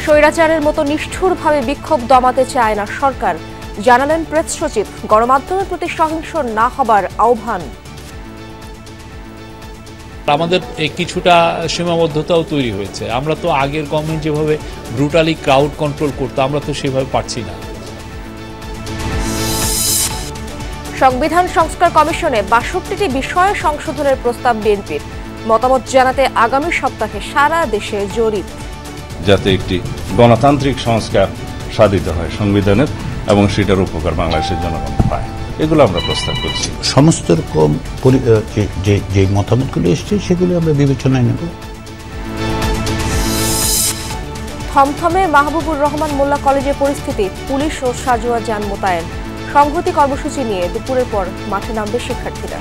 স্বৈরাচারের মতো নিষ্ঠুরভাবে বিক্ষোভ দমাতে চায় না সরকার, জানালেন প্রেস সচিব। গণমাধ্যমের প্রতি সহিংস না হবার আহ্বান। আমাদের কিছুটা সীমাবদ্ধতাও তৈরি হয়েছে। আমরা তো আগের গভর্নমেন্ট যেভাবে ব্রুটালি ক্রাউড কন্ট্রোল করতো, আমরা তো সেভাবে পারছি না। সংবিধান সংস্কার কমিশনে ৬২টি বিষয় সংশোধনের প্রস্তাব বিএনপির। মতামত জানাতে আগামী সপ্তাহে সারা দেশে জরিপ। যাতে একটি গণতান্ত্রিক সংস্কার সাধিত হয় সংবিধানের, এবং সেটার উপকার বাংলাদেশের জনগণ পায়, এগুলো আমরা প্রস্তাব করছি। সমস্ত রকম যে মতামতগুলো এসছে সেগুলো আমরা বিবেচনায় নেব। থমথমে মাহবুবুর রহমান মোল্লা কলেজের পরিস্থিতি, পুলিশ ও সাজোয়া যান মোতায়েন। সংহতি কর্মসূচি নিয়ে দুপুরের পর মাঠে নামবে শিক্ষার্থীরা।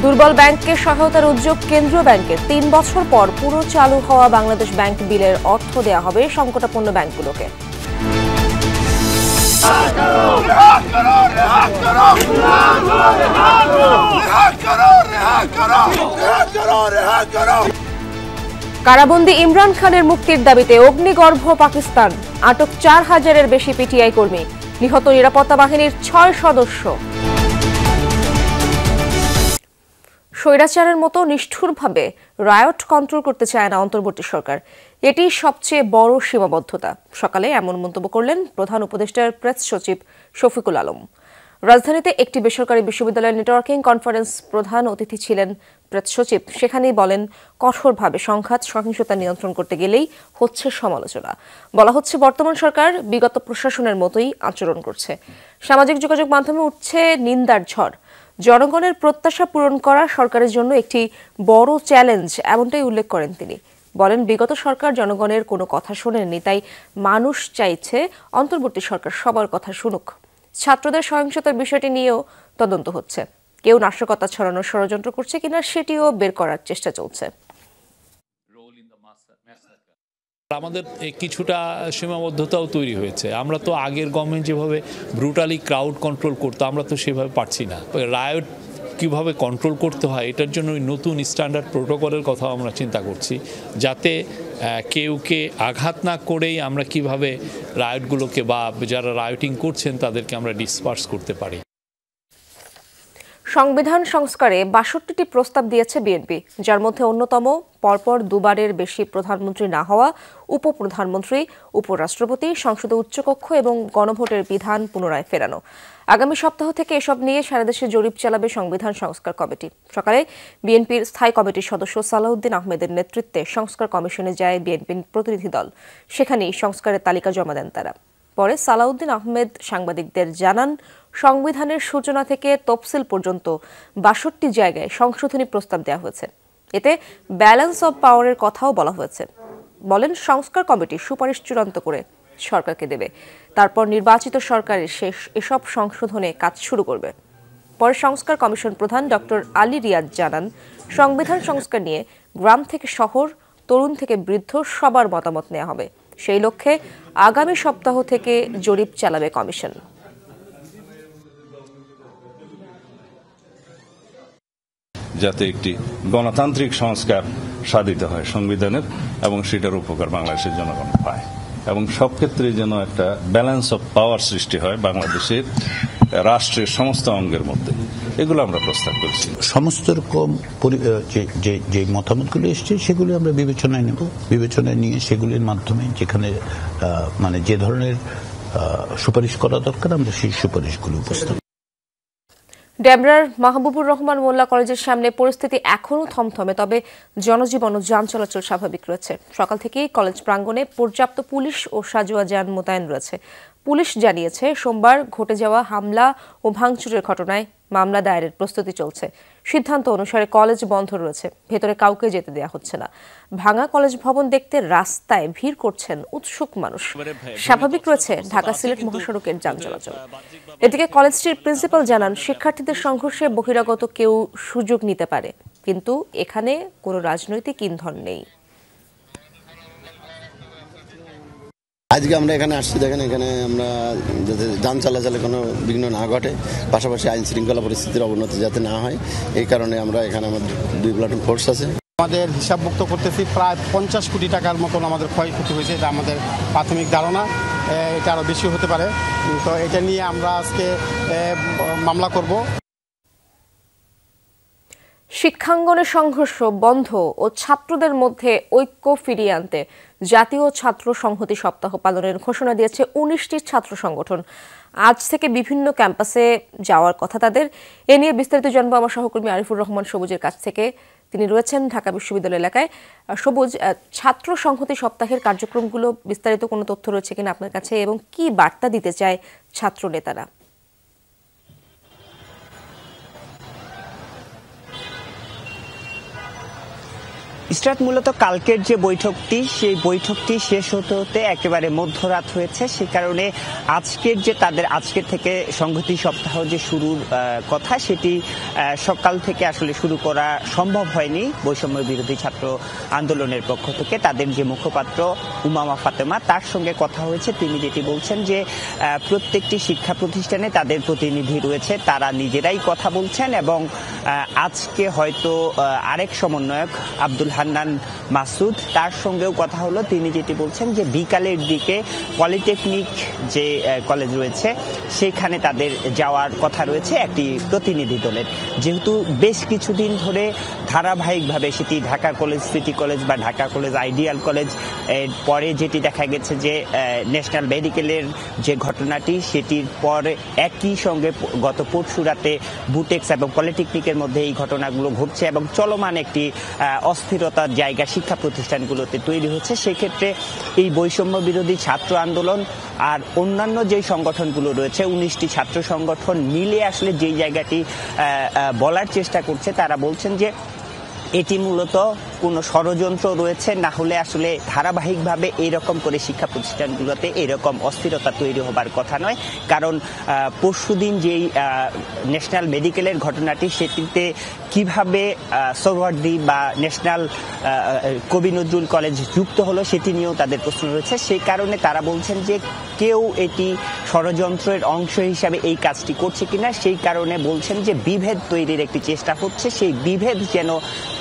দুর্বল ব্যাংককে সহায়তার উদ্যোগ কেন্দ্রীয় ব্যাংকের। ৩ বছর পর পুরো চালু হওয়া বাংলাদেশ ব্যাংক বিলের অর্থ দেয়া হবে সংকটাপন্ন ব্যাংকগুলোকে। কারাবন্দী ইমরান খানের মুক্তির দাবিতে অগ্নিগর্ভ পাকিস্তান। আটক ৪,০০০-এর বেশি পিটিআই কর্মী, নিহত নিরাপত্তা বাহিনীর ৬ সদস্য। স্বৈরাচারের মতো নিষ্ঠুরভাবে রায়ট কন্ট্রোল করতে চায় না অন্তর্বর্তী সরকার, এটি সবচেয়ে বড় সীমাবদ্ধতা। সকালে এমন মন্তব্য করলেন প্রধান উপদেষ্টার প্রেস সচিব শফিকুল আলম। রাজধানীতে একটি বেসরকারি বিশ্ববিদ্যালয়ের নেটওয়ার্কিং কনফারেন্স প্রধান অতিথি ছিলেন প্রেস সচিব। সেখানেই বলেন, কঠোরভাবে সংঘাত সহিংসতা নিয়ন্ত্রণ করতে গেলেই হচ্ছে সমালোচনা। বলা হচ্ছে বর্তমান সরকার বিগত প্রশাসনের মতোই আচরণ করছে। সামাজিক যোগাযোগ মাধ্যমে উঠছে নিন্দার ঝড়। জনগণের প্রত্যাশা পূরণ করা সরকারের জন্য একটি বড় চ্যালেঞ্জ, এমনটাই উল্লেখ করেন তিনি। বলেন, বিগত সরকার জনগণের কোনো কথা শোনেননি, তাই মানুষ চাইছে অন্তর্বর্তী সরকার সবার কথা শুনুক। ছাত্রদের সহিংসতার বিষয়টি নিয়েও তদন্ত হচ্ছে। কেউ নাশকতা ছড়ানোর ষড়যন্ত্র করছে কিনা সেটিও বের করার চেষ্টা চলছে। আমাদের কিছুটা সীমাবদ্ধতাও তৈরি হয়েছে। আমরা তো আগের গভর্নমেন্ট যেভাবে ব্রুটালি ক্রাউড কন্ট্রোল করতো, আমরা তো সেভাবে পারছি না। রায়ট কিভাবে কন্ট্রোল করতে হয়, এটার জন্য নতুন স্ট্যান্ডার্ড প্রোটোকলের কথা আমরা চিন্তা করছি, যাতে কেউকে আঘাত না করেই আমরা কিভাবে রায়টগুলোকে বা যারা রায়টিং করছেন তাদেরকে আমরা ডিসপার্স করতে পারি। সংবিধান সংস্কারে ৬২টি প্রস্তাব দিয়েছে বিএনপি, যার মধ্যে অন্যতম পরপর দুবারের বেশি প্রধানমন্ত্রী না হওয়া, উপপ্রধানমন্ত্রী, উপরাষ্ট্রপতি, সংসদে উচ্চকক্ষ এবং গণভোটের বিধান পুনরায় ফেরানো। আগামী সপ্তাহ থেকে এসব নিয়ে সারা দেশে জরিপ চালাবে সংবিধান সংস্কার কমিটি। সকালে বিএনপির স্থায়ী কমিটির সদস্য সালাউদ্দিন আহমেদের নেতৃত্বে সংস্কার কমিশনে যায় বিএনপির প্রতিনিধি দল। সেখানেই সংস্কারের তালিকা জমা দেন তারা। পরে সালাউদ্দিন আহমেদ সাংবাদিকদের জানান, সংবিধানের সূচনা থেকে তফসিল পর্যন্ত ৬২ জায়গায় সংশোধনী প্রস্তাব দেওয়া হয়েছে। এতে ব্যালেন্স অব পাওয়ারের কথাও বলা হয়েছে। বলেন, সংস্কার কমিটি সুপারিশ চূড়ান্ত করে সরকারকে দেবে, তারপর নির্বাচিত সরকারের এসব সংশোধনে কাজ শুরু করবে। পরে সংস্কার কমিশন প্রধান ডক্টর আলী রিয়াদ জানান, সংবিধান সংস্কার নিয়ে গ্রাম থেকে শহর, তরুণ থেকে বৃদ্ধ সবার মতামত নেওয়া হবে। সেই লক্ষ্যে আগামী সপ্তাহ থেকে জরিপ চালাবে কমিশন। যাতে একটি গণতান্ত্রিক সংস্কার সাধিত হয় সংবিধানের, এবং সেটার উপকার বাংলাদেশের জনগণ পায়, এবং সব ক্ষেত্রে যেন একটা ব্যালেন্স অফ পাওয়ার সৃষ্টি হয় বাংলাদেশের রাষ্ট্রের সমস্ত অঙ্গের মধ্যে, এগুলো আমরা প্রস্তাব করছি। সমস্ত রকম যে মতামতগুলো এসছে সেগুলো আমরা বিবেচনায় নেব। বিবেচনায় নিয়ে সেগুলির মাধ্যমে যেখানে যে ধরনের সুপারিশ করা দরকার, আমরা সেই সুপারিশগুলো উপস্থাপন। ডেমরার মাহবুবুর রহমান মোল্লা কলেজের সামনে পরিস্থিতি এখনও থমথমে, তবে জনজীবন ও যান চলাচল স্বাভাবিক রয়েছে। সকাল থেকেই কলেজ প্রাঙ্গণে পর্যাপ্ত পুলিশ ও সাজোয়া যান মোতায়েন রয়েছে। পুলিশ জানিয়েছে, সোমবার ঘটে যাওয়া হামলা ও ভাঙচুরের ঘটনায় মামলা দায়েরের প্রস্তুতি চলছে। সিদ্ধান্ত অনুসারে কলেজ বন্ধ রয়েছে, ভেতরে কাউকে যেতে দেওয়া হচ্ছে না। ভাঙা কলেজ ভবন দেখতে রাস্তায় ভিড় করছেন উৎসুক মানুষ। স্বাভাবিক রয়েছে ঢাকা সিলেট মহাসড়কের যান চলাচল। এদিকে কলেজটির প্রিন্সিপাল জানান, শিক্ষার্থীদের সংঘর্ষে বহিরাগত কেউ সুযোগ নিতে পারে, কিন্তু এখানে কোনো রাজনৈতিক ইন্ধন নেই। আজকে আমরা এখানে আসছি, দেখেন এখানে আমরা যাতে যান চলাচলে কোনো বিঘ্ন না ঘটে, পাশাপাশি আইন শৃঙ্খলা পরিস্থিতির অবনতি যাতে না হয়, এই কারণে আমরা এখানে আমাদের 2 প্লাটুন ফোর্স আছে। আমাদের হিসাবমুক্ত করতেছি প্রায় 50 কোটি টাকার মতন আমাদের ক্ষয়ক্ষতি হয়েছে, এটা আমাদের প্রাথমিক ধারণা। এটা আরও বেশি হতে পারে, তো এটা নিয়ে আমরা আজকে মামলা করব। শিক্ষাঙ্গনে সংঘর্ষ বন্ধ ও ছাত্রদের মধ্যে ঐক্য ফিরিয়ে আনতে জাতীয় ছাত্র সংহতি সপ্তাহ পালনের ঘোষণা দিয়েছে 19টি ছাত্র সংগঠন। আজ থেকে বিভিন্ন ক্যাম্পাসে যাওয়ার কথা তাদের। এ নিয়ে বিস্তারিত জানবো আমার সহকর্মী আরিফুর রহমান সবুজের কাছ থেকে। তিনি রয়েছেন ঢাকা বিশ্ববিদ্যালয় এলাকায়। সবুজ, ছাত্র সংহতি সপ্তাহের কার্যক্রমগুলো বিস্তারিত কোনো তথ্য রয়েছে কিনা আপনার কাছে, এবং কি বার্তা দিতে চায় ছাত্র নেতারা? ইসরাত, মূলত কালকের যে বৈঠকটি, সেই বৈঠকটি শেষ হতে হতে একেবারে মধ্যরাত হয়েছে। সে কারণে আজকের থেকে সংহতি সপ্তাহ যে শুরুর কথা, সেটি সকাল থেকে আসলে শুরু করা সম্ভব হয়নি বৈষম্য বিরোধী ছাত্র আন্দোলনের পক্ষ থেকে। তাদের যে মুখপাত্র উমামা ফাতেমা, তার সঙ্গে কথা হয়েছে। তিনি যেটি বলছেন যে প্রত্যেকটি শিক্ষা প্রতিষ্ঠানে তাদের প্রতিনিধি রয়েছে, তারা নিজেরাই কথা বলছেন, এবং আজকে হয়তো আরেক সমন্বয়ক আব্দুল হান্নান মাসুদ, তার সঙ্গেও কথা হলো। তিনি যেটি বলছেন যে বিকালের দিকে পলিটেকনিক যে কলেজ রয়েছে সেখানে তাদের যাওয়ার কথা রয়েছে একটি প্রতিনিধি দলের। যেহেতু বেশ কিছুদিন ধরে ধারাবাহিকভাবে সেটি ঢাকা কলেজ, সিটি কলেজ বা ঢাকা কলেজ আইডিয়াল কলেজ, এর পরে যেটি দেখা গেছে যে ন্যাশনাল মেডিকেলের যে ঘটনাটি, সেটির পরে একই সঙ্গে গত পরশু রাতে বুটেক্স এবং পলিটেকনিকের মধ্যে এই ঘটনাগুলো ঘটছে, এবং চলমান একটি অস্থিরতার জায়গা শিক্ষা প্রতিষ্ঠানগুলোতে তৈরি হচ্ছে। সেক্ষেত্রে এই বৈষম্য বিরোধী ছাত্র আন্দোলন আর অন্যান্য যে সংগঠনগুলো রয়েছে, 19টি ছাত্র সংগঠন মিলে আসলে যেই জায়গাটি বলার চেষ্টা করছে, তারা বলছেন যে এটি মূলত কোনো ষড়যন্ত্র রয়েছে, না হলে আসলে ধারাবাহিকভাবে এইরকম করে শিক্ষা প্রতিষ্ঠানগুলোতে এরকম অস্থিরতা তৈরি হবার কথা নয়। কারণ পরশুদিন যেই ন্যাশনাল মেডিকেলের ঘটনাটি, সেটিতে কিভাবে সোহরাওয়ার্দী বা ন্যাশনাল কবি নজরুল কলেজ যুক্ত হলো, সেটি নিয়েও তাদের প্রশ্ন রয়েছে। সেই কারণে তারা বলছেন যে কেউ এটি ষড়যন্ত্রের অংশ হিসাবে এই কাজটি করছে কিনা, সেই কারণে বলছেন যে বিভেদ তৈরির একটি চেষ্টা হচ্ছে। সেই বিভেদ যেন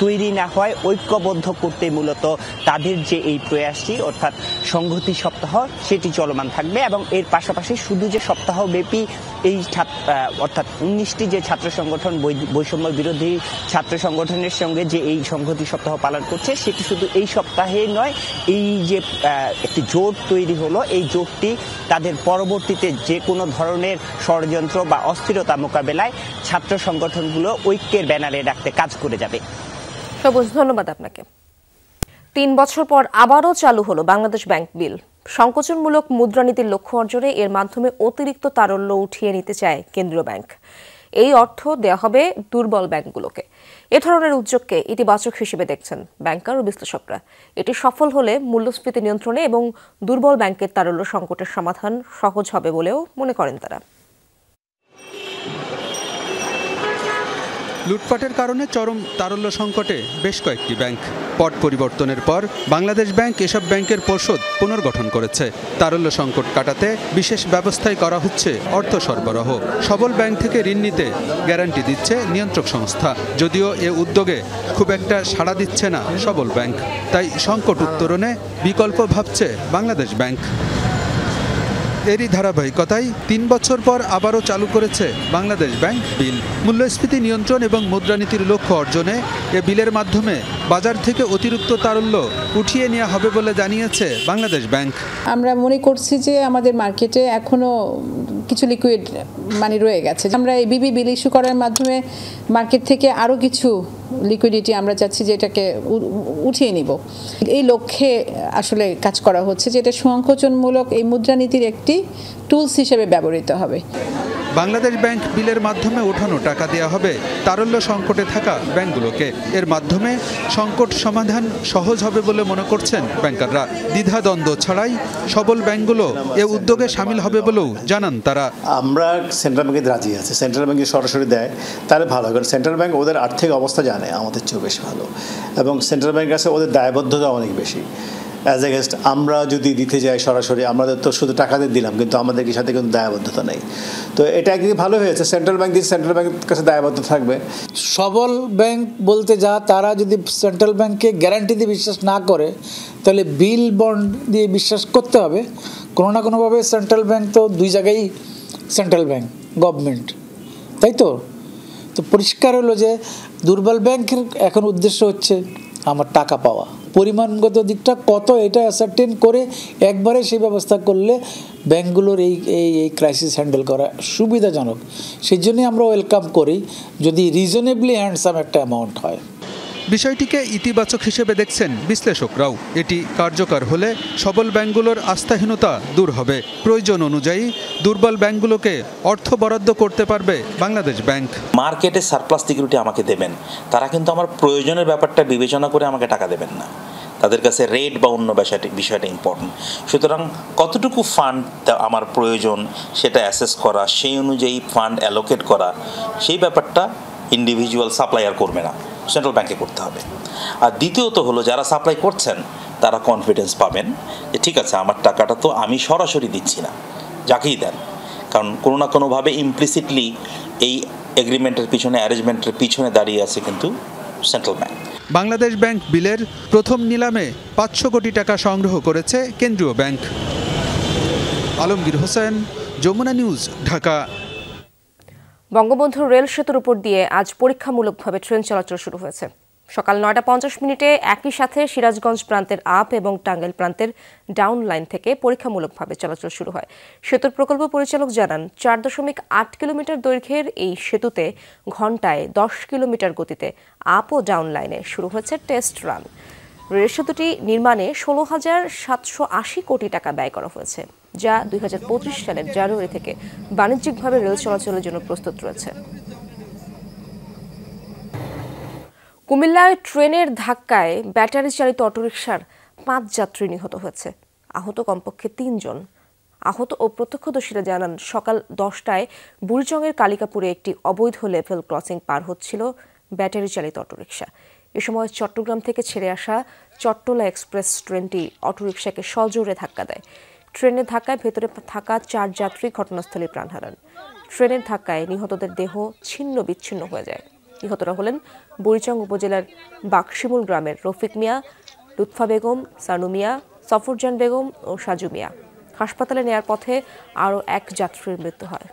তৈরি না হয়, ঐক্যবদ্ধ করতে মূলত তাদের যে এই প্রয়াসটি, অর্থাৎ সংহতি সপ্তাহ, সেটি চলমান থাকবে। এবং এর পাশাপাশি শুধু যে সপ্তাহব্যাপী এই অর্থাৎ 19টি যে ছাত্র সংগঠন, বৈষম্য বিরোধী ছাত্র সংগঠনের সঙ্গে যে এই সংহতি সপ্তাহ পালন করছে, সেটি শুধু এই সপ্তাহে নয়, এই যে একটি জোট তৈরি হলো, এই জোটটি তাদের পরবর্তীতে যে কোনো ধরনের ষড়যন্ত্র বা অস্থিরতা মোকাবেলায় ছাত্র সংগঠনগুলো ঐক্যের ব্যানারে রাখতে কাজ করে যাবে। সবুজ, ধন্যবাদ আপনাকে। 3 বছর পর আবারও চালু হলো বাংলাদেশ ব্যাংক বিল। সংকোচনমূলক মুদ্রানীতির লক্ষ্য অর্জনে এর মাধ্যমে অতিরিক্ত তারল্য উঠিয়ে নিতে চায় কেন্দ্রীয় ব্যাংক। এই অর্থ দেওয়া হবে দুর্বল ব্যাংকগুলোকে। এ ধরনের উদ্যোগকে ইতিবাচক হিসেবে দেখছেন ব্যাংকার ও বিশ্লেষকরা। এটি সফল হলে মূল্যস্ফীতি নিয়ন্ত্রণে এবং দুর্বল ব্যাংকের তারল্য সংকটের সমাধান সহজ হবে বলেও মনে করেন তারা। লুটপাটের কারণে চরম তারল্য সংকটে বেশ কয়েকটি ব্যাংক। পট পরিবর্তনের পর বাংলাদেশ ব্যাংক এসব ব্যাংকের পর্ষদ পুনর্গঠন করেছে। তারল্য সংকট কাটাতে বিশেষ ব্যবস্থাই করা হচ্ছে অর্থ সরবরাহ। সবল ব্যাংক থেকে ঋণ নিতে গ্যারান্টি দিচ্ছে নিয়ন্ত্রক সংস্থা। যদিও এ উদ্যোগে খুব একটা সাড়া দিচ্ছে না সবল ব্যাংক, তাই সংকট উত্তরণে বিকল্প ভাবছে বাংলাদেশ ব্যাংক। এরই ধারাবাহিকতায় 3 বছর পর আবারও চালু করেছে বাংলাদেশ ব্যাংক বিল। মূল্যস্ফীতি নিয়ন্ত্রণ এবং মুদ্রানীতির লক্ষ্য অর্জনে এ বিলের মাধ্যমে বাজার থেকে অতিরিক্ত তারল্য উঠিয়ে নেওয়া হবে বলে জানিয়েছে বাংলাদেশ ব্যাংক। আমরা মনে করছি যে আমাদের মার্কেটে এখনো কিছু লিকুইড মানি রয়ে গেছে। আমরা এই বিবি বিল ইস্যু করার মাধ্যমে মার্কেট থেকে আরও কিছু লিকুইডিটি আমরা চাচ্ছি যে এটাকে উঠিয়ে নিব। এই লক্ষ্যে আসলে কাজ করা হচ্ছে, যেটা সংকোচনমূলক এই মুদ্রানীতির একটি টুলস হিসেবে ব্যবহৃত হবে। বাংলাদেশ ব্যাংক বিলের মাধ্যমে ওঠানো টাকা দেওয়া হবে তারল্য সংকটে থাকা ব্যাংকগুলোকে। এর মাধ্যমে সংকট সমাধান সহজ হবে বলে মনে করছেন ব্যাংকাররা। দ্বিধাদ্বন্দ্ব ছাড়াই সবল ব্যাংকগুলো এ উদ্যোগে সামিল হবে বলেও জানান তারা। আমরা সেন্ট্রাল ব্যাংকে রাজি আছি, সেন্ট্রাল ব্যাংকে সরাসরি দেয় তাহলে ভালো, কারণ সেন্ট্রাল ব্যাংক ওদের আর্থিক অবস্থা জানে আমাদের চেয়েও বেশি ভালো, এবং সেন্ট্রাল ব্যাংক কাছে ওদের দায়বদ্ধতা অনেক বেশি। অ্যাজ এগেনস্ট আমরা যদি দিতে যাই সরাসরি, আমাদের তো শুধু টাকাতে দিলাম কিন্তু আমাদের সাথে কিন্তু দায়বদ্ধতা নেই। তো এটা একদিকে ভালো হয়েছে, সেন্ট্রাল ব্যাংক দিচ্ছে, সেন্ট্রাল ব্যাংকের কাছে দায়বদ্ধ থাকবে। সবল ব্যাংক বলতে যা, তারা যদি সেন্ট্রাল ব্যাংকে গ্যারান্টি দিয়ে বিশ্বাস না করে তাহলে বিল বন্ড দিয়ে বিশ্বাস করতে হবে। কোনো না কোনোভাবে সেন্ট্রাল ব্যাংক তো দুই জায়গায় সেন্ট্রাল ব্যাংক গভর্নমেন্ট, তাই তো? তো পরিষ্কার হলো যে দুর্বল ব্যাংকের এখন উদ্দেশ্য হচ্ছে আমার টাকা পাওয়া, পরিমাণগত দিকটা কত এটা অ্যাসার্টেন করে একবারে সেই ব্যবস্থা করলে ব্যাংকগুলোর এই ক্রাইসিস হ্যান্ডেল করা সুবিধাজনক। সেই জন্যই আমরা ওয়েলকাম করি যদি রিজনেবলি হ্যান্ডসাম একটা অ্যামাউন্ট হয়। বিষয়টিকে ইতিবাচক হিসেবে দেখছেন বিশ্লেষকরাও। এটি কার্যকর হলে সবল ব্যাংকগুলোর আস্থাহীনতা দূর হবে। প্রয়োজন অনুযায়ী দুর্বল ব্যাংকগুলোকে অর্থ বরাদ্দ করতে পারবে বাংলাদেশ ব্যাংক। মার্কেটে সারপ্লাস সিকিউরিটি আমাকে দেবেন, তারা কিন্তু আমার প্রয়োজনের ব্যাপারটা বিবেচনা করে আমাকে টাকা দেবেন না। তাদের কাছে রেট বা অন্য বিষয়টা ইম্পর্টেন্ট। সুতরাং কতটুকু ফান্ড আমার প্রয়োজন সেটা অ্যাসেস করা, সেই অনুযায়ী ফান্ড অ্যালোকেট করা, সেই ব্যাপারটা ইন্ডিভিজুয়াল সাপ্লায়ার করবে না, সেন্ট্রাল ব্যাংকে করতে হবে। আর দ্বিতীয়ত হলো যারা সাপ্লাই করছেন তারা কনফিডেন্স পাবেন যে ঠিক আছে আমার টাকাটা তো আমি সরাসরি দিচ্ছি না, যাকেই দেন, কারণ কোনো না কোনোভাবে ইমপ্লিসিটলি এই এগ্রিমেন্টের পিছনে, অ্যারেঞ্জমেন্টের পিছনে দাঁড়িয়ে আছে কিন্তু সেন্ট্রাল ব্যাংক। বাংলাদেশ ব্যাংক বিলের প্রথম নিলামে 500 কোটি টাকা সংগ্রহ করেছে কেন্দ্রীয় bank. Alamgir Hossain, Jamuna news, Dhaka. Bangabandhu rail সেতুর উপর দিয়ে আজ পরীক্ষামূলকভাবে ট্রেন চলাচল শুরু হয়েছে। সকাল 9:50 একই সাথে সিরাজগঞ্জ প্রান্তের আপ এবং টাঙ্গাইল প্রান্তের ডাউন লাইন থেকে পরীক্ষামূলকভাবে চলাচল শুরু হয়। সেতুর প্রকল্প পরিচালক জানান 4.8 কিলোমিটার দৈর্ঘ্যের এই সেতুতে ঘন্টায় 10 কিলোমিটার গতিতে আপ ও ডাউন লাইনে শুরু হয়েছে টেস্ট রান। রেল সেতুটি নির্মাণে 16,780 কোটি টাকা ব্যয় করা হয়েছে, যা 2025 সালের জানুয়ারি থেকে বাণিজ্যিকভাবে রেল চলাচলের জন্য প্রস্তুত রয়েছে। কুমিল্লায় ট্রেনের ধাক্কায় ব্যাটারি চালিত অটোরিকশার 5 যাত্রী নিহত হয়েছে, আহত কমপক্ষে 3 জন। আহত ও প্রত্যক্ষদর্শীরা জানান সকাল 10টায় বুড়িচংয়ের কালিকাপুরে একটি অবৈধ লেভেল ক্রসিং পার হচ্ছিল ব্যাটারি চালিত অটোরিকশা। এ সময় চট্টগ্রাম থেকে ছেড়ে আসা চট্টলা এক্সপ্রেস ট্রেনটি অটোরিকশাকে সজোরে ধাক্কা দেয়। ট্রেনের ধাক্কায় ভেতরে থাকা 4 যাত্রী ঘটনাস্থলে প্রাণ হারান। ট্রেনের ধাক্কায় নিহতদের দেহ ছিন্ন বিচ্ছিন্ন হয়ে যায়। নিহতরা হলেন বুড়িচং উপজেলার বাকশিমুল গ্রামের রফিক মিয়া, লুৎফা বেগম, সানু মিয়া, সফরজান বেগম ও সাজু মিয়া। হাসপাতালে নেয়ার পথে আরও 1 যাত্রীর মৃত্যু হয়।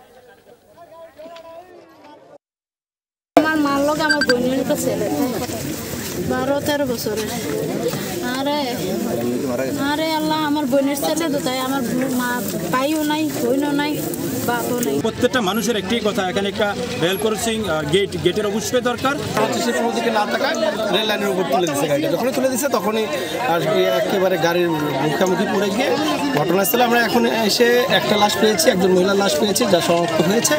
আমার মার লোক আমার বোনের কাছে 12-13 বছরের। আরে আল্লাহ, আমার বোনের ছেলে তো, তাই আমার মা ভাইও নাই, বোনও নাই, বাপও নাই। প্রত্যেকটা মানুষের একটি কথা, এখানে একটা রেল ক্রসিং গেটের অবশ্যই দরকার। সে কোনো দিকে না থাকায় রেল লাইনের উপর তুলে দিচ্ছে গাড়িটা। যখনই তুলে দিচ্ছে তখনই একেবারে গাড়ির মুখোমুখি পড়ে গিয়ে ঘটনাস্থলে আমরা এখন এসে একটা লাশ পেয়েছি, একজন মহিলার লাশ পেয়েছি যা শনাক্ত হয়েছে।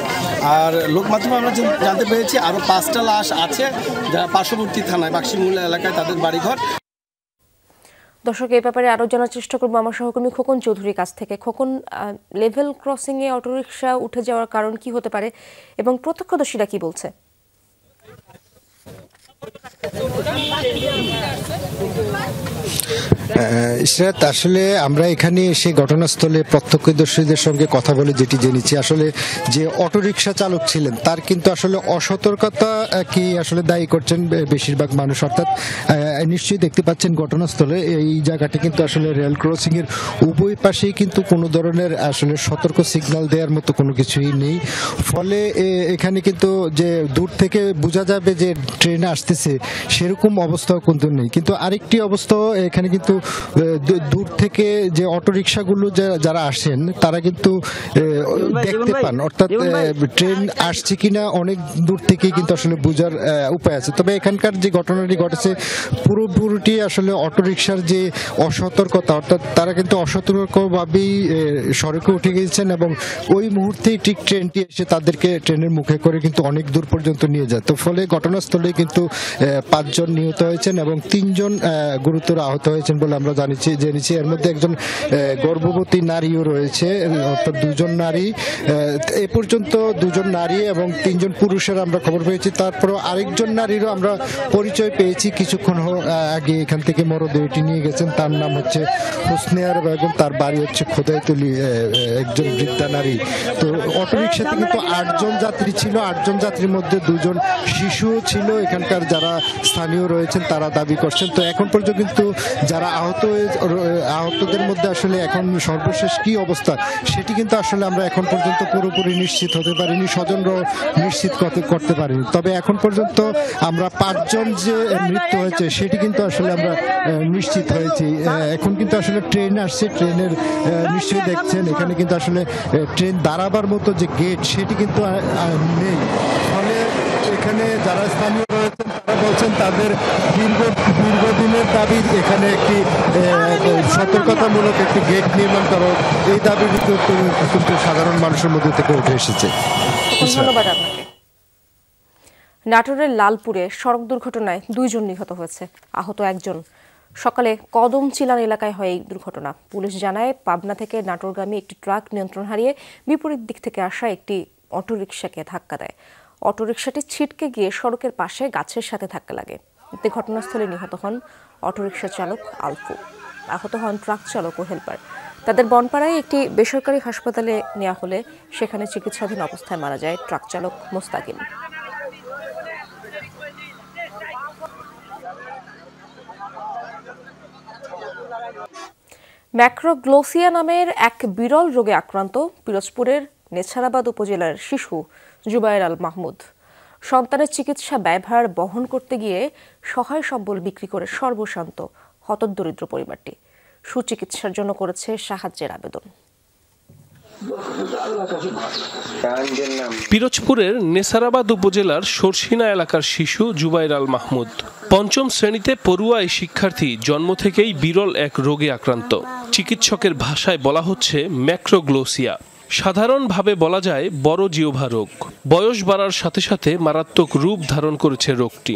আর লোক মাধ্যমে আমরা জানতে পেরেছি আরও 5টা লাশ আছে যারা পার্শ্ববর্তী থানায় বাক্সিমুল এলাকায় তাদের বাড়িঘর। দর্শক, এই ব্যাপারে আরও জানার চেষ্টা করবো আমার সহকর্মী খোকন চৌধুরীর কাছ থেকে। খোকন, লেভেল ক্রসিংয়ে অটোরিকশা উঠে যাওয়ার কারণ কি হতে পারে এবং প্রত্যক্ষদর্শীরা কি বলছে? ইশরাত, আসলে আমরা এখানে এসে ঘটনাস্থলে প্রত্যক্ষদর্শীদের সঙ্গে কথা বলে যেটি জেনেছি, আসলে যে অটোরিকশা চালক ছিলেন তার কিন্তু আসলে অসতর্কতা কি আসলে দায়ী করছেন বেশিরভাগ মানুষ। অর্থাৎ নিশ্চয়ই দেখতে পাচ্ছেন ঘটনাস্থলে এই জায়গাটি কিন্তু আসলে রেল ক্রসিং এর উভয় পাশেই কিন্তু কোনো ধরনের আসলে সতর্ক সিগন্যাল দেওয়ার মতো কোনো কিছুই নেই। ফলে এখানে কিন্তু যে দূর থেকে বোঝা যাবে যে ট্রেন আসতেছে সেরকম অবস্থাও কিন্তু নেই। কিন্তু আরেকটি অবস্থা এখানে কিন্তু দূর থেকে যে অটোরিকশাগুলো যারা আসেন তারা কিন্তু দেখতে পান, অর্থাৎ ট্রেন আসছে কিনা অনেক দূর থেকে কিন্তু আসলে বোঝার উপায় আছে। তবে এখানকার যে ঘটনাটি ঘটেছে পুরোপুরিটি আসলে অটোরিকশার যে অসতর্কতা, অর্থাৎ তারা কিন্তু অসতর্কভাবেই সড়কে উঠে গিয়েছেন এবং ওই মুহূর্তেই ঠিক ট্রেনটি এসে তাদেরকে ট্রেনের মুখে করে কিন্তু অনেক দূর পর্যন্ত নিয়ে যায়। তো ফলে ঘটনাস্থলে কিন্তু 5 জন নিহত হয়েছেন এবং 3 জন গুরুতর আহত হয়েছেন বলে আমরা জেনেছি। এর মধ্যে একজন গর্ভবতী নারীও রয়েছে, অর্থাৎ 2 জন নারী। এ পর্যন্ত 2 জন নারী এবং 3 জন পুরুষের আমরা খবর পেয়েছি। তারপরও আরেকজন নারীরও আমরা পরিচয় পেয়েছি কিছুক্ষণ আগে এখান থেকে মরদেহটি নিয়ে গেছেন। তার নাম হচ্ছে হোসনেয়ার বেগম, তার বাড়ি হচ্ছে খোদাইতলি, একজন বৃদ্ধা নারী। তো অটোরিকশাতে কিন্তু 8 জন যাত্রী ছিল, 8 জন যাত্রীর মধ্যে 2 জন শিশুও ছিল। এখানকার যারা স্থানীয় রয়েছেন তারা দাবি করছেন। তো এখন পর্যন্ত কিন্তু যারা আহতদের মধ্যে আসলে এখন সর্বশেষ কি অবস্থা সেটি কিন্তু আসলে আমরা এখন পর্যন্ত পুরোপুরি নিশ্চিত হতে পারিনি, স্বজনরাও নিশ্চিত করতে পারিনি। তবে এখন পর্যন্ত আমরা 5 জন যে মৃত্যু হয়েছে সেটি কিন্তু আসলে আমরা নিশ্চিত হয়েছি। এখন কিন্তু আসলে ট্রেন আসছে, ট্রেনের নিশ্চয়ই দেখছেন এখানে কিন্তু আসলে ট্রেন দাঁড়াবার মতো যে গেট সেটি কিন্তু নেই। ফলে এখানে যারা স্থানীয় রয়েছেন তারা বলছেন তাদের দীর্ঘদিনের দাবি এখানে একটি সতর্কতামূলক একটি গেট নির্মাণ করো, এই দাবি কিন্তু সাধারণ মানুষের মধ্যে থেকে উঠে এসেছে। ধন্যবাদ আপনাকে। নাটোরের লালপুরে সড়ক দুর্ঘটনায় 2 জন নিহত হয়েছে, আহত 1 জন। সকালে কদমচিলান এলাকায় হয় এই দুর্ঘটনা। পুলিশ জানায় পাবনা থেকে নাটোরগামী একটি ট্রাক নিয়ন্ত্রণ হারিয়ে বিপরীত দিক থেকে আসা একটি অটোরিকশাকে ধাক্কা দেয়। অটোরিকশাটি ছিটকে গিয়ে সড়কের পাশে গাছের সাথে ধাক্কা লাগে। এতে ঘটনাস্থলে নিহত হন অটোরিকশা চালক আলফু, আহত হন ট্রাক চালক ও হেলপার। তাদের বনপাড়ায় একটি বেসরকারি হাসপাতালে নেওয়া হলে সেখানে চিকিৎসাধীন অবস্থায় মারা যায় ট্রাক চালক মোস্তাকিম। ম্যাক্রোগ্লোসিয়া নামের এক বিরল রোগে আক্রান্ত পিরোজপুরের নেছারাবাদ উপজেলার শিশু জুবায়ের আল মাহমুদ। সন্তানের চিকিৎসা ব্যয়ভার বহন করতে গিয়ে সহায় সম্বল বিক্রি করে সর্বশান্ত হতদরিদ্র পরিবারটি। সুচিকিৎসার জন্য করেছে সাহায্যের আবেদন। পিরোজপুরের নেছারাবাদ উপজেলার সরসিনা এলাকার শিশু জুবায়ের আল মাহমুদ 5ম শ্রেণীতে পড়ুয়া এই শিক্ষার্থী জন্ম থেকেই বিরল এক রোগে আক্রান্ত। চিকিৎসকের ভাষায় বলা হচ্ছে ম্যাক্রোগ্লোসিয়া। সাধারণভাবে বলা যায় বড় জিহ্বা রোগ। বয়স বাড়ার সাথে সাথে মারাত্মক রূপ ধারণ করেছে রোগটি।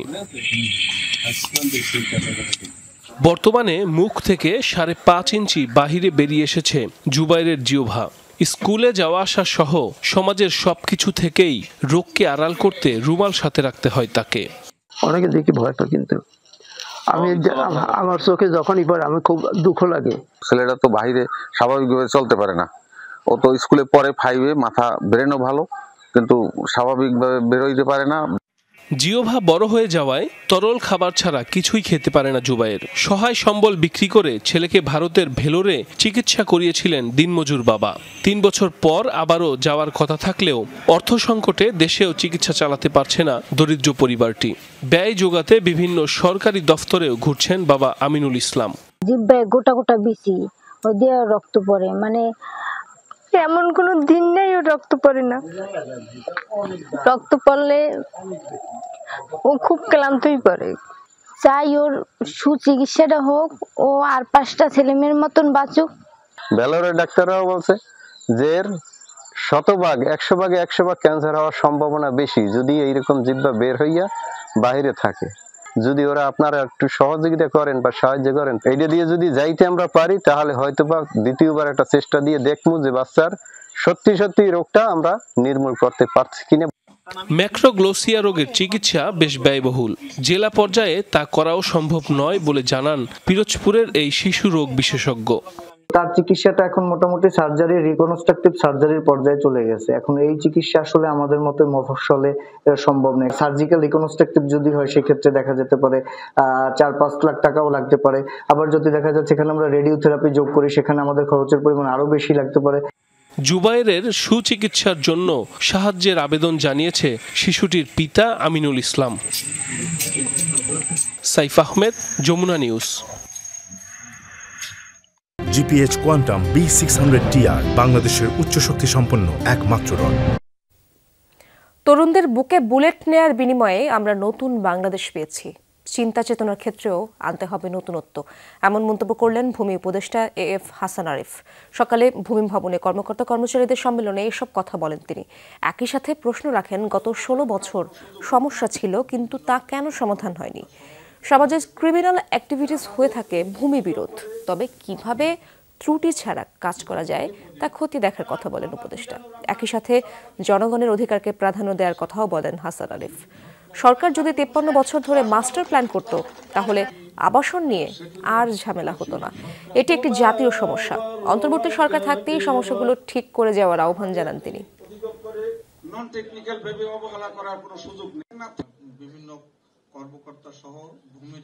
বর্তমানে মুখ থেকে 5.5 ইঞ্চি বাহিরে বেরিয়ে এসেছে জুবাইরের জিহ্বা। স্কুলে যাওয়া আসা সহ সমাজের সবকিছু থেকেই রোগকে আড়াল করতে রুমাল সাথে রাখতে হয় তাকে। অনেকে দেখি ভয় পায়, কিন্তু আমার চোখে যখনই পড়ে আমি খুব দুঃখ লাগে। ছেলেটা তো বাইরে স্বাভাবিকভাবে চলতে পারে না, ও তো স্কুলে পড়ে 5-এ, মাথা ব্রেনও ভালো, কিন্তু স্বাভাবিকভাবে বেরোইতে পারে না। জিহ্বা বড় হয়ে যাওয়ায় তরল খাবার ছাড়া কিছুই খেতে পারে না জুবায়ের। সহায় সম্বল বিক্রি করে ছেলেকে ভারতের ভেলোরে চিকিৎসা করিয়েছিলেন দিনমজুর বাবা। 3 বছর পর আবারও যাওয়ার কথা থাকলেও অর্থ সংকটে দেশেও চিকিৎসা চালাতে পারছে না দরিদ্র পরিবারটি। ব্যয় যোগাতে বিভিন্ন সরকারি দফতরেও ঘুরছেন বাবা আমিনুল ইসলাম। জিহ্বায় গোটা গোটা বিচি, ওই দিয়ে রক্ত পড়ে, মানে এমন কোনো দিন নেই ও রক্ত পড়ে না। রক্ত পড়লে ও খুব ক্লান্তই পড়ে। চাই ওর সুচিকিৎসাটা হোক, ও আর 5টা ছেলেমেয়ের মতন বাঁচুক। ভেলোরের ডাক্তাররাও বলছে যে 100 ভাগে 100 ভাগ ক্যান্সার হওয়ার সম্ভাবনা বেশি যদি এইরকম জিহ্বা বের হইয়া বাহিরে থাকে। যদি ওরা আপনারা একটু সহযোগিতা করেন বা সাহায্য করেন, এইটা দিয়ে যদি যাইতে আমরা পারি, তাহলে হয়তো বা দ্বিতীয়বার একটা চেষ্টা দিয়ে দেখবো যে বাচ্চার সত্যি রোগটা আমরা নির্মূল করতে পারছি কিনা। ম্যাক্রোগ্লোসিয়া রোগের চিকিৎসা বেশ ব্যয়বহুল। জেলা পর্যায়ে তা করাও সম্ভব নয় বলে জানান পিরোজপুরের এই শিশু রোগ বিশেষজ্ঞ। তার চিকিৎসাটা এখন মোটামুটি সার্জারি, রিকনস্ট্রাকটিভ সার্জারির পর্যায়ে চলে গেছে। এখন এই চিকিৎসা আসলে আমাদের মতো মফস্বলে সম্ভব নেই। সার্জিক্যাল রিকনস্ট্রাকটিভ যদি হয় সেক্ষেত্রে দেখা যেতে পারে 4-5 লাখ টাকাও লাগতে পারে। আবার যদি দেখা যাচ্ছে এখানে আমরা রেডিওথেরাপি যোগ করি, সেখানে আমাদের খরচের পরিমাণ আরো বেশি লাগতে পারে। জুবায়েরের সুচিকিৎসার জন্য সাহায্যের আবেদন জানিয়েছে শিশুটির পিতা Aminul Islam. Saif Ahmed, Jamuna news. GPH quantum B600TR বাংলাদেশের উচ্চ শক্তি সম্পন্ন একমাত্র রড। তরুণদের বুকে বুলেট নেয়ার বিনিময়ে আমরা নতুন বাংলাদেশ পেয়েছি। চিন্তা চেতনার ক্ষেত্রেও আনতে হবে নতুনত্ব, এমন মন্তব্য করলেন ভূমি উপদেষ্টা AF হাসান আরিফ। সকালে ভূমি ভবনে কর্মকর্তা কর্মচারীদের সম্মেলনে এসব কথা বলেন তিনি। একই সাথে প্রশ্ন রাখেন, গত 16 বছর সমস্যা ছিল, কিন্তু তা কেন সমাধান হয়নি? সমাজে ক্রিমিনাল অ্যাক্টিভিটিস হয়ে থাকে ভূমি বিরোধ, তবে কিভাবে ত্রুটি ছাড়া কাজ করা যায় তা খতিয়ে দেখার কথা বলেন উপদেষ্টা। একই সাথে জনগণের অধিকারকে প্রাধান্য দেওয়ার কথাও বলেন হাসান আরিফ। সরকার যদি 53 বছর ধরে মাস্টার প্ল্যান করত, তাহলে আবাসন নিয়ে আর ঝামেলা হতো না। এটি একটি জাতীয় সমস্যা। অন্তর্বর্তী সরকার থাকতেই সমস্যাগুলো ঠিক করে যাওয়ার আহ্বান জানান তিনি। বিভিন্ন কর্মকর্তা সহ ভূমি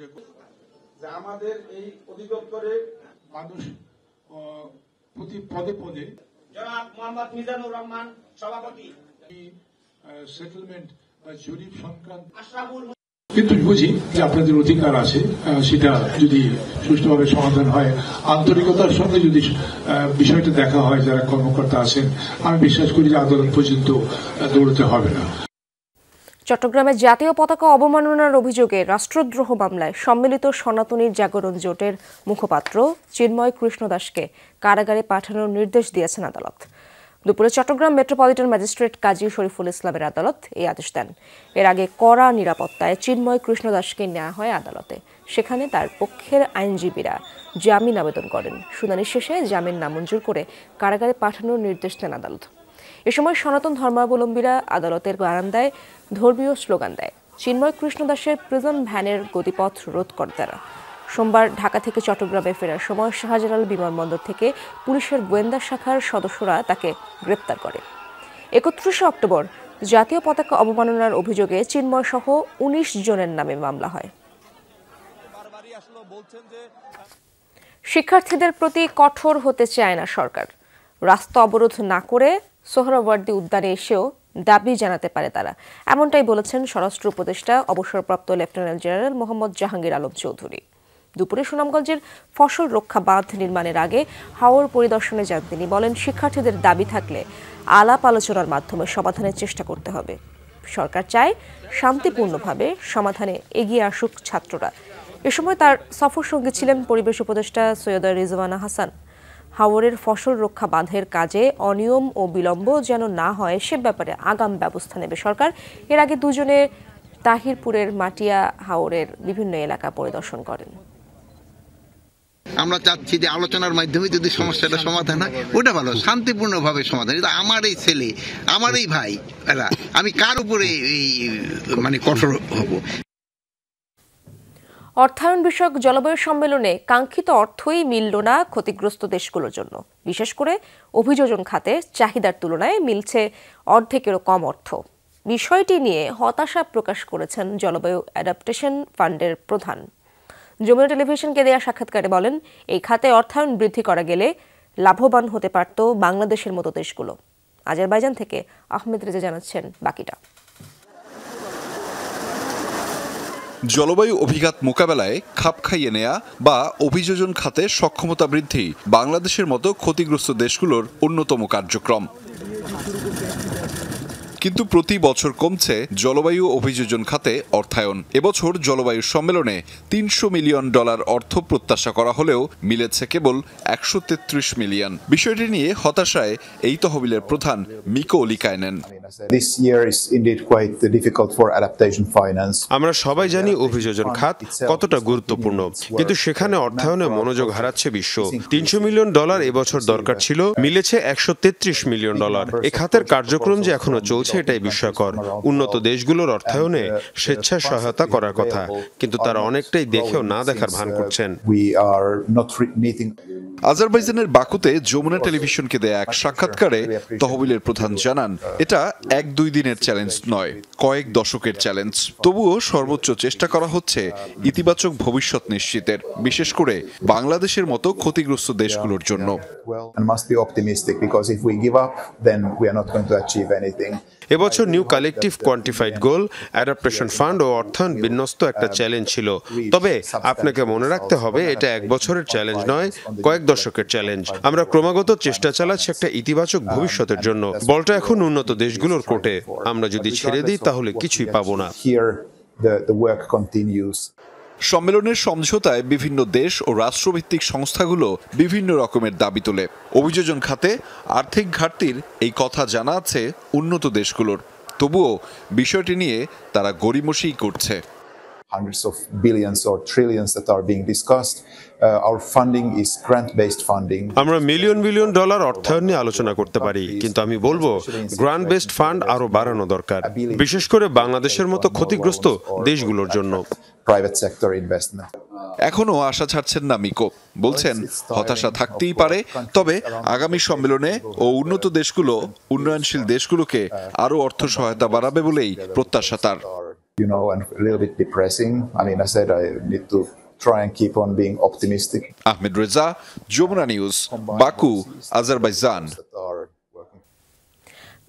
আমাদের এই অধিদপ্তরে মানুষ প্রতি পদে পদে জনাব মোহাম্মদ মিজানুর রহমান সভাপতি সেটেলমেন্ট বা জরিপ সংক্রান্ত কিন্তু বুঝি যে আপনাদের অধিকার আছে, সেটা যদি সুষ্ঠুভাবে সমাধান হয়, আন্তরিকতার সঙ্গে যদি বিষয়টা দেখা হয় যারা কর্মকর্তা আছেন, আমি বিশ্বাস করি যে আদালত পর্যন্ত দৌড়তে হবে না। চট্টগ্রামে জাতীয় পতাকা অবমাননার অভিযোগে রাষ্ট্রদ্রোহ মামলায় সম্মিলিত সনাতনী জাগরণ জোটের মুখপাত্র চিন্ময় কৃষ্ণ দাসকে কারাগারে পাঠানোর নির্দেশ দিয়েছেন আদালত। দুপুরে চট্টগ্রাম মেট্রোপলিটন ম্যাজিস্ট্রেট কাজী শরীফুল ইসলামের আদালত এই আদেশ দেন। এর আগে কড়া নিরাপত্তায় চিন্ময় কৃষ্ণ দাসকে নেওয়া হয় আদালতে। সেখানে তার পক্ষের আইনজীবীরা জামিন আবেদন করেন। শুনানি শেষে জামিন নামঞ্জুর করে কারাগারে পাঠানোর নির্দেশ দেন আদালত। এ সময় সনাতন ধর্মাবলম্বীরা আদালতের বারান্দায় ধর্মীয় স্লোগান দেয়। চিন্ময় কৃষ্ণ দাসের প্রিজন ভ্যানের গতিপথ রোধ করে তারা। সোমবার ঢাকা থেকে চট্টগ্রামে ফেরার সময় শাহজালাল বিমানবন্দর থেকে পুলিশের গোয়েন্দা শাখার সদস্যরা তাকে গ্রেপ্তার করে। 31 অক্টোবর জাতীয় পতাকা অবমাননার অভিযোগে চিন্ময় সহ 19 জনের নামে মামলা হয়। শিক্ষার্থীদের প্রতি কঠোর হতে চায় না সরকার। রাস্তা অবরোধ না করে সোহরাওয়ার্দী উদ্যানে এসেও দাবি জানাতে পারে তারা, এমনটাই বলেছেন স্বরাষ্ট্র উপদেষ্টা অবসরপ্রাপ্ত লেফটেন্যান্ট জেনারেল মোহাম্মদ জাহাঙ্গীর আলম চৌধুরী। দুপুরে সুনামগঞ্জের ফসল রক্ষা বাঁধ নির্মাণের আগে হাওর পরিদর্শনে যান তিনি। বলেন, শিক্ষার্থীদের দাবি থাকলে আলাপ আলোচনার মাধ্যমে সমাধানের চেষ্টা করতে হবে। সরকার চায় শান্তিপূর্ণভাবে সমাধানে এগিয়ে আসুক ছাত্ররা। এ সময় তার সফর সঙ্গী ছিলেন পরিবেশ উপদেষ্টা সৈয়দা রিজওয়ানা হাসান। হাওরের ফসল রক্ষা বাঁধের কাজে অনিয়ম ও বিলম্ব যেন না হয় সে ব্যাপারে আগাম ব্যবস্থা নেবে সরকার। এর আগে দুজনে তাহিরপুরের মাটিয়া হাওরের বিভিন্ন এলাকা পরিদর্শন করেন। আমরা চাচ্ছি যে আলোচনার মাধ্যমে যদি সমস্যাটা সমাধান হয়, ওটা ভালো, শান্তিপূর্ণভাবে সমাধান। আমার এই ছেলে, আমার এই ভাই, আমি কার উপরে মানে কঠোর হব? অর্থায়ন বিষয়ক জলবায়ু সম্মেলনে কাঙ্ক্ষিত অর্থই মিলল না ক্ষতিগ্রস্ত দেশগুলোর জন্য। বিশেষ করে অভিযোজন খাতে চাহিদার তুলনায় মিলছে অর্ধেকেরও কম অর্থ। বিষয়টি নিয়ে হতাশা প্রকাশ করেছেন জলবায়ু অ্যাডাপ্টেশন ফান্ডের প্রধান। যমুনা টেলিভিশনকে দেয়া সাক্ষাৎকারে বলেন, এই খাতে অর্থায়ন বৃদ্ধি করা গেলে লাভবান হতে পারত বাংলাদেশের মতো দেশগুলো। আজারবাইজান থেকে আহমেদ রেজা জানাচ্ছেন বাকিটা। জলবায়ু অভিঘাত মোকাবেলায় খাপ খাইয়ে নেয়া বা অভিযোজন খাতে সক্ষমতা বৃদ্ধি বাংলাদেশের মতো ক্ষতিগ্রস্ত দেশগুলোর অন্যতম কার্যক্রম। কিন্তু প্রতি বছর কমছে জলবায়ু অভিযোজন খাতে অর্থায়ন। এবছর জলবায়ু সম্মেলনে $300 মিলিয়ন অর্থ প্রত্যাশা করা হলেও মিলেছে কেবল 133 মিলিয়ন। বিষয়টি নিয়ে হতাশায় এই তহবিলের প্রধান মিকো লিকাইনেন। আমরা সবাই জানি অভিযোজন খাত কতটা গুরুত্বপূর্ণ, কিন্তু সেখানে অর্থায়নে মনোযোগ হারাচ্ছে বিশ্ব। $300 মিলিয়ন এবছর দরকার ছিল, মিলেছে $133 মিলিয়ন। এ খাতের কার্যক্রম যে এখনো চলছে এটাই বিস্ময়কর। উন্নত দেশগুলোর অর্থায়নে স্বেচ্ছায় সহায়তা করার কথা, কিন্তু তারা অনেকটাই দেখেও না দেখার ভান করছেন। আজারবাইজানের বাকুতে যমুনা টেলিভিশনকে দেয়া এক সাক্ষাৎকারে তহবিলের প্রধান জানান, এটা 1-2 দিনের চ্যালেঞ্জ নয়, কয়েক দশকের চ্যালেঞ্জ। তবুও সর্বোচ্চ চেষ্টা করা হচ্ছে ইতিবাচক ভবিষ্যৎ নিশ্চিতের, বিশেষ করে বাংলাদেশের মতো ক্ষতিগ্রস্ত দেশগুলোর জন্য। এবছর নিউ কালেকটিভ কোয়ান্টিফাইড গোল, অ্যাডাপ্টেশন ফান্ড ও অর্থায়ন বিন্যস্ত একটা চ্যালেঞ্জ ছিল। তবে আপনাকে মনে রাখতে হবে, এটা 1 বছরের চ্যালেঞ্জ নয়, কয়েক দশকের চ্যালেঞ্জ। আমরা ক্রমাগত চেষ্টা চালাচ্ছি একটা ইতিবাচক ভবিষ্যতের জন্য। বলটা এখন উন্নত দেশগুলোর কোর্টে। আমরা যদি ছেড়ে দিই তাহলে কিছুই পাবো না। সম্মেলনের সমঝোতায় বিভিন্ন দেশ ও রাষ্ট্রভিত্তিক সংস্থাগুলো বিভিন্ন রকমের দাবি তোলে। অভিযোজন খাতে আর্থিক ঘাটতির এই কথা জানা আছে উন্নত দেশগুলোর, তবুও বিষয়টি নিয়ে তারা গড়িমসি করছে। hundreds of billions or trillions that are being discussed. Our funding is grant-based funding. আমরা মিলিয়ন বিলিয়ন ডলার অর্থায়ন নিয়ে আলোচনা করতে পারি, কিন্তু আমি বলবো গ্রান্ট বেসড ফান্ড আরো বাড়ানো দরকার, বিশেষ করে বাংলাদেশের মতো ক্ষতিগ্রস্ত দেশগুলোর জন্য। Private sector investment. এখনো আশা ছাড়ছেন না মিকো, বলছেন হতাশা থাকতেই পারে, তবে আগামী সম্মেলনে ও উন্নয়নশীল দেশগুলোকে আরো অর্থ সহায়তা বাড়াবে বলেই প্রত্যাশা তার। You know, and a little bit depressing. I mean, I said I need to try and keep on being optimistic. Ahmed Reza, Jamuna news, Baku, Azerbaijan.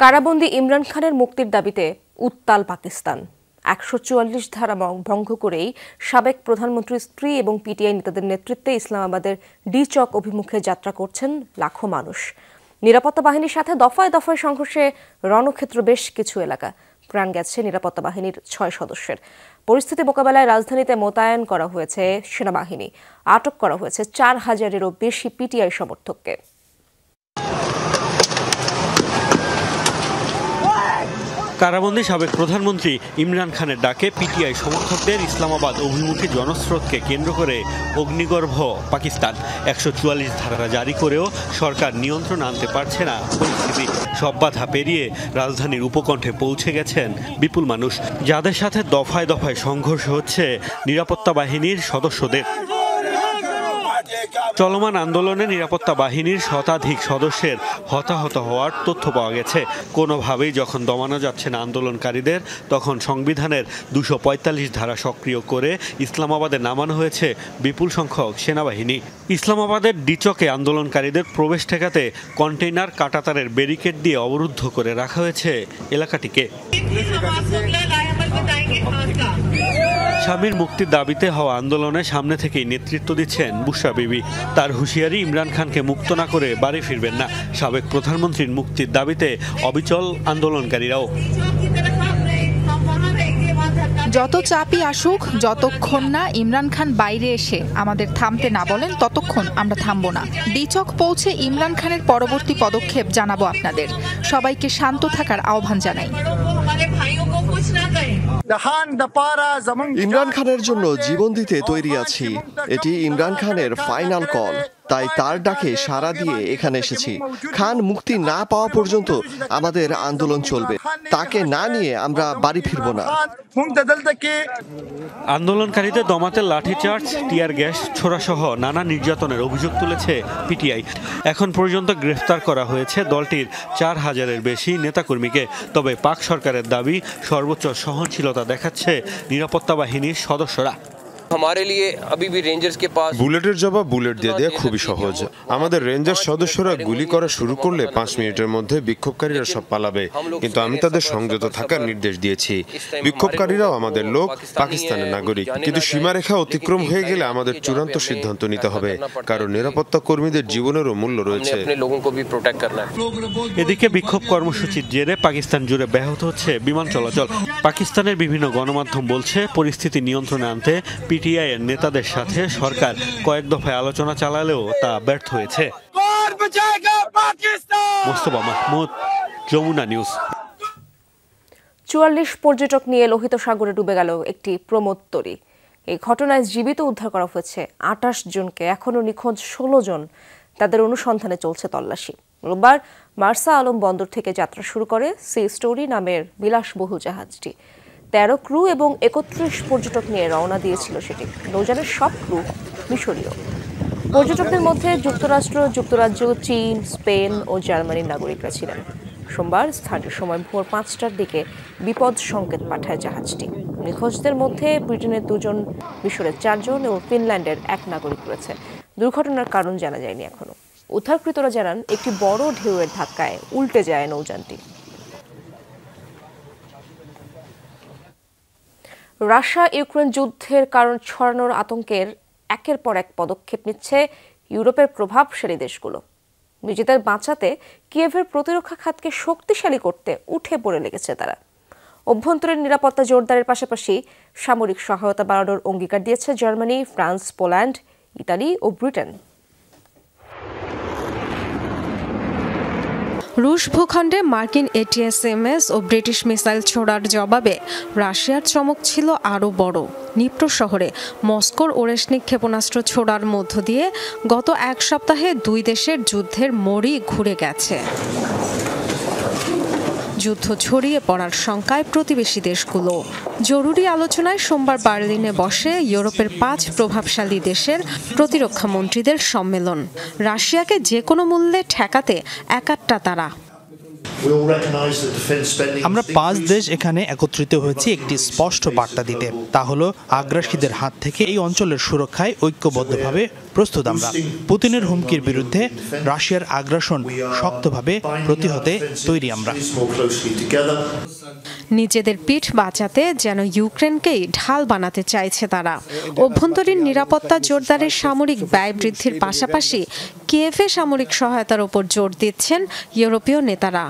কারাবন্দী ইমরান খানের মুক্তির দাবিতে উত্তাল পাকিস্তান। 144 ধারা ভঙ্গ করেই সাবেক প্রধানমন্ত্রীর স্ত্রী এবং পিটিআই নেতাদের নেতৃত্বে ইসলামাবাদের ডি চক অভিমুখে যাত্রা করছেন লাখো মানুষ। নিরাপত্তা বাহিনীর সাথে দফায় দফায় সংঘর্ষে রণক্ষেত্র বেশ কিছু এলাকা, প্রাণ গেছে নিরাপত্তা বাহিনীর 6 সদস্যের। পরিস্থিতি মোকাবেলায় রাজধানীতে মোতায়েন করা হয়েছে সেনাবাহিনী, আটক করা হয়েছে 4000-এরও বেশি পিটিআই সমর্থককে। কারাবন্দী সাবেক প্রধানমন্ত্রী ইমরান খানের ডাকে পিটিআই সমর্থকদের ইসলামাবাদ অভিমুখী জনস্রোতকে কেন্দ্র করে অগ্নিগর্ভ পাকিস্তান। 144 ধারা জারি করেও সরকার নিয়ন্ত্রণ আনতে পারছে না পরিস্থিতি। সব বাধা পেরিয়ে রাজধানীর উপকণ্ঠে পৌঁছে গেছেন বিপুল মানুষ, যাদের সাথে দফায় দফায় সংঘর্ষ হচ্ছে নিরাপত্তা বাহিনীর সদস্যদের। চলমান আন্দোলনে নিরাপত্তা বাহিনীর শতাধিক সদস্যের হতাহত হওয়ার তথ্য পাওয়া গেছে। কোনোভাবেই যখন দমানো যাচ্ছে না আন্দোলনকারীদের, তখন সংবিধানের 245 ধারা সক্রিয় করে ইসলামাবাদে নামানো হয়েছে বিপুল সংখ্যক সেনাবাহিনী। ইসলামাবাদের ডিচকে আন্দোলনকারীদের প্রবেশ ঠেকাতে কন্টেইনার কাঁটাতারের ব্যারিকেড দিয়ে অবরুদ্ধ করে রাখা হয়েছে এলাকাটিকে। স্বামীর মুক্তির দাবিতে হওয়া আন্দোলনে সামনে থেকেই নেতৃত্ব দিচ্ছেন বুশরা বিবি। তার হুঁশিয়ারি, ইমরান খানকে মুক্ত না করে বাড়ি ফিরবেন না। সাবেক প্রধানমন্ত্রীর মুক্তির দাবিতে অবিচল আন্দোলনকারীরাও। যত চাপই আসুক, যতক্ষণ না ইমরান খান বাইরে এসে আমাদের থামতে না বলেন, ততক্ষণ আমরা থামবো না। ডিচক পৌঁছে ইমরান খানের পরবর্তী পদক্ষেপ জানাবো আপনাদের। সবাইকে শান্ত থাকার আহ্বান জানাই। ইমরান খানের জন্য জীবন দিতে তৈরি আছি। এটি ইমরান খানের ফাইনাল কল, তাই তার ডাকে সাড়া দিয়ে এখানে এসেছি। খান মুক্তি না পাওয়া পর্যন্ত আমাদের আন্দোলন চলবে। তাকে না নিয়ে আমরা বাড়ি ফিরব না। আন্দোলনকারীদের দমাতে লাঠিচার্জ, টিয়ার গ্যাস ছোড়া সহ নানা নির্যাতনের অভিযোগ তুলেছে পিটিআই। এখন পর্যন্ত গ্রেফতার করা হয়েছে দলটির 4000-এর বেশি নেতাকর্মীকে। তবে পাক সরকারের দাবি, সর্বোচ্চ সহনশীলতা দেখাচ্ছে নিরাপত্তা বাহিনীর সদস্যরা। বুলেটের জবাব বুলেট দিয়ে দেওয়া খুবই সহজ। আমাদের রেঞ্জার সদস্যরা গুলি করা শুরু করলে 5 মিনিটের মধ্যে বিক্ষোভকারীরা সব পালাবে, কিন্তু আমি তাদের সংযত থাকার নির্দেশ দিয়েছি। বিক্ষোভকারীরাও আমাদের লোক, পাকিস্তানের নাগরিক, কিন্তু সীমারেখা অতিক্রম হয়ে গেলে আমাদের চূড়ান্ত সিদ্ধান্ত নিতে হবে, কারণ নিরাপত্তা কর্মীদের জীবনেরও মূল্য রয়েছে। এদিকে বিক্ষোভ কর্মসূচির জেরে পাকিস্তান জুড়ে ব্যাহত হচ্ছে বিমান চলাচল। পাকিস্তানের বিভিন্ন গণমাধ্যম বলছে, পরিস্থিতি নিয়ন্ত্রণে আনতে পিটিআই এর নেতাদের সাথে সরকার কয়েক দফায় আলোচনা চালালেও তা ব্যর্থ হয়েছে। মোস্তফা মাহমুদ, যমুনা নিউজ। 44 পর্যটক নিয়ে লোহিত সাগরে ডুবে গেল একটি প্রমোদতরী। এই ঘটনায় জীবিত উদ্ধার করা হয়েছে 28 জনকে। এখনও নিখোঁজ 16 জন। তাদের অনুসন্ধানে চলছে তল্লাশি। রোববার মার্সা আলম বন্দর থেকে যাত্রা শুরু করে সি স্টোরি নামের বিলাসবহুল জাহাজটি। 13 ক্রু এবং 31 পর্যটক নিয়ে রওনা দিয়েছিল সেটি। নৌযানের সব ক্রু মিশরীয়। পর্যটকদের মধ্যে যুক্তরাষ্ট্র, যুক্তরাজ্য, চীন, স্পেন ও জার্মানির নাগরিকরা ছিলেন। সোমবার স্থানীয় সময় ভোর 5টার দিকে বিপদ সংকেত পাঠায় জাহাজটি। নিখোঁজদের মধ্যে ব্রিটেনের 2 জন, মিশরের 4 জন ও ফিনল্যান্ডের 1 নাগরিক রয়েছে। দুর্ঘটনার কারণ জানা যায়নি এখনো। উদ্ধারকৃতরা জানান, একটি বড় ঢেউয়ের ধাক্কায় উল্টে যায় নৌযানটি। রাশিয়া ইউক্রেন যুদ্ধের কারণ ছড়ানোর আতঙ্কের একের পর এক পদক্ষেপ নিচ্ছে ইউরোপের প্রভাবশালী দেশগুলো। নিজেদের বাঁচাতে কিয়েভের প্রতিরক্ষা খাতকে শক্তিশালী করতে উঠে পড়ে লেগেছে তারা। অভ্যন্তরীণ নিরাপত্তা জোরদারের পাশাপাশি সামরিক সহায়তা বাড়ানোর অঙ্গীকার দিয়েছে জার্মানি, ফ্রান্স, পোল্যান্ড, ইতালি ও ব্রিটেন। রুশ ভূখণ্ডে মার্কিন ATACMS ও ব্রিটিশ মিসাইল ছোড়ার জবাবে রাশিয়ার চমক ছিল আরও বড়। নিপ্রো শহরে মস্কোর ওরেশনিক ক্ষেপণাস্ত্র ছোড়ার মধ্য দিয়ে গত এক সপ্তাহে দুই দেশের যুদ্ধের মোড়ই ঘুরে গেছে। যুদ্ধ ছড়িয়ে পড়ার শঙ্কায় প্রতিবেশী দেশগুলো। জরুরি আলোচনায় সোমবার বার্লিনে বসে ইউরোপের 5 প্রভাবশালী দেশের প্রতিরক্ষা মন্ত্রীদের সম্মেলন। রাশিয়াকে যে কোনো মূল্যে ঠেকাতে একাট্টা তারা। আমরা 5 দেশ এখানে একত্রিত হয়েছি একটি স্পষ্ট বার্তা দিতে, তা হলো আগ্রাসীদের হাত থেকে এই অঞ্চলের সুরক্ষায় ঐক্যবদ্ধভাবে প্রস্তুত। আমরা পুতিনের হুমকির বিরুদ্ধে রাশিয়ার আগ্রাসন শক্তভাবে প্রতিহতে তৈরি। আমরা নিজেদের পিঠ বাঁচাতে যেন ইউক্রেনকেই ঢাল বানাতে চাইছে তারা। অভ্যন্তরীণ নিরাপত্তা জোরদারের সামরিক ব্যয় বৃদ্ধির পাশাপাশি কিয়েভে সামরিক সহায়তার উপর জোর দিচ্ছেন ইউরোপীয় নেতারা।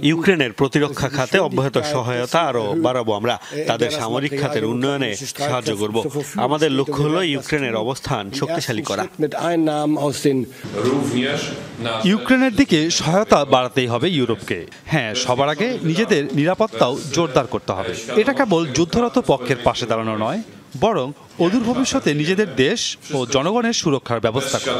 ইউক্রেনের প্রতিরক্ষা খাতে অব্যাহত সহায়তা আরও বাড়াবো। আমরা তাদের সামরিক খাতের উন্নয়নে সাহায্য করব। আমাদের লক্ষ্য হলো ইউক্রেনের অবস্থান শক্তিশালী করা। ইউক্রেনের দিকে সহায়তা বাড়াতেই হবে ইউরোপকে। হ্যাঁ, সবার আগে নিজেদের নিরাপত্তাও জোরদার করতে হবে। এটা কেবল যুদ্ধরত পক্ষের পাশে দাঁড়ানো নয়, বরং অদূর ভবিষ্যতে নিজেদের দেশ ও জনগণের সুরক্ষার ব্যবস্থা করা।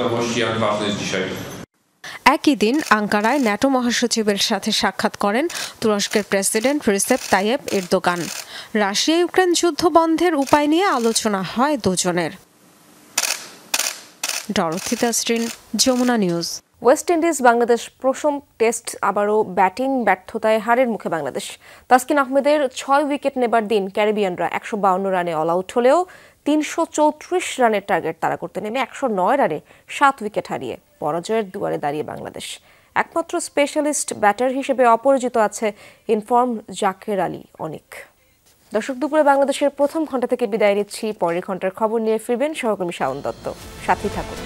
একই দিন আঙ্কারায় ন্যাটো মহাসচিবের সাথে সাক্ষাৎ করেন তুরস্কের president Recep Tayyip Erdogan. Russia Ukraine যুদ্ধ বন্ধের উপায় নিয়ে আলোচনা হয় দুজনের। Dorothy Tasrin, Jamuna news. West Indies Bangladesh প্রথম টেস্ট আবারও ব্যাটিং ব্যর্থতায় হারের মুখে বাংলাদেশ। তাসকিন আহমেদের 6 উইকেট নেবার দিন ক্যারিবিয়ানরা 152 রানে অল আউট হলেও 334 রানের টার্গেট তাড়া করতে নেমে 109 রানে 7 উইকেট হারিয়ে পরাজয়ের দুয়ারে দাঁড়িয়ে বাংলাদেশ। একমাত্র স্পেশালিস্ট ব্যাটার হিসেবে অপরিচিত আছে ইনফর্ম জাকের আলী অনিক। দর্শক, দুপুরে বাংলাদেশের প্রথম ঘণ্টা থেকে বিদায় নিচ্ছি। পরের ঘণ্টার খবর নিয়ে ফিরবেন সহকর্মী শাওন দত্ত। সাথেই থাকুন।